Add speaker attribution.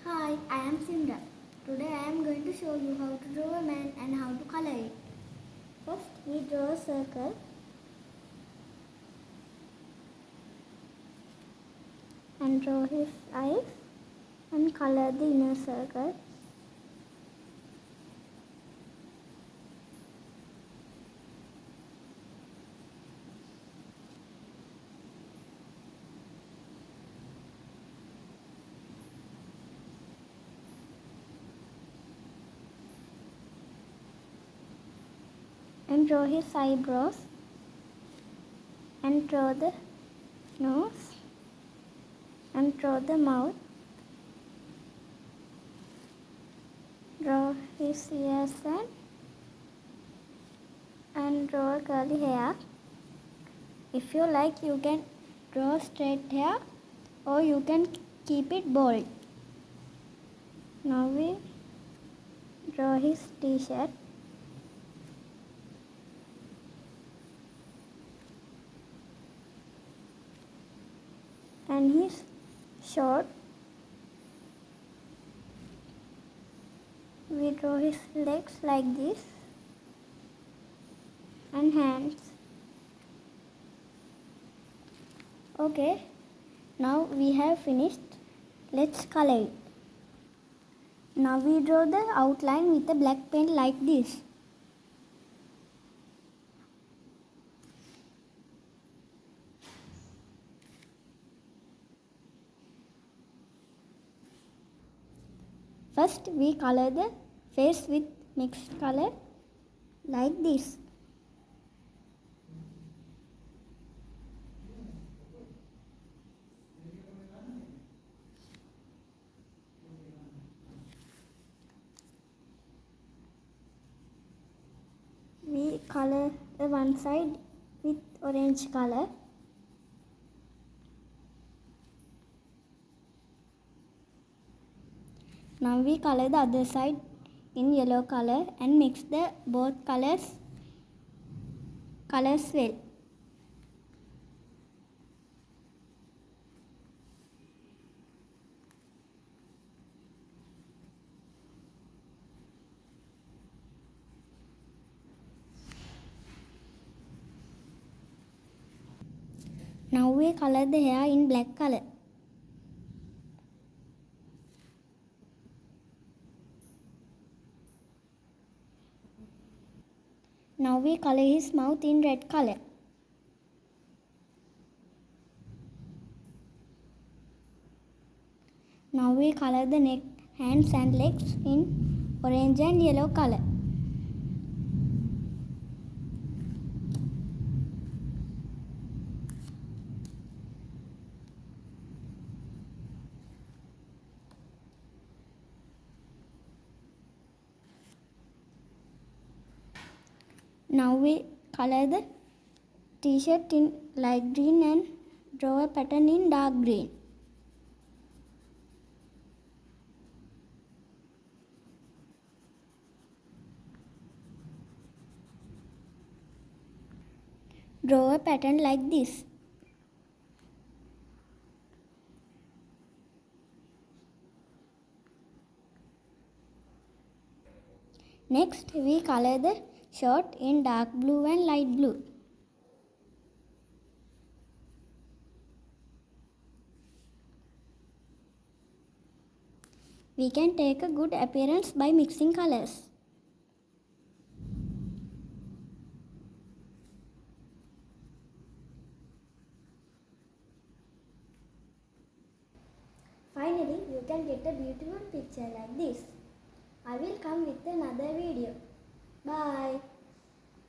Speaker 1: Hi, I am Simra. Today I am going to show you how to draw a man and how to color it. First, we draw a circle and draw his eyes and color the inner circle. And draw his eyebrows and draw the nose and draw the mouth. Draw his ears and draw curly hair. If you like, you can draw straight hair or you can keep it bald. Now we draw his t-shirt. And his short. We draw his legs like this and hands. Okay, now we have finished. Let's color it. Now we draw the outline with a black paint like this. First we color the face with mixed color like this. We color the one side with orange color. Now we color the other side in yellow color and mix the both colors well. Now we color the hair in black color. Now we color his mouth in red color. Now we color the neck, hands and legs in orange and yellow color. Now we color the t-shirt in light green and draw a pattern in dark green. Draw a pattern like this. Next, we color the shirt in dark blue and light blue. We can take a good appearance by mixing colors. Finally, you can get a beautiful picture like this. I will come with another video. Bye.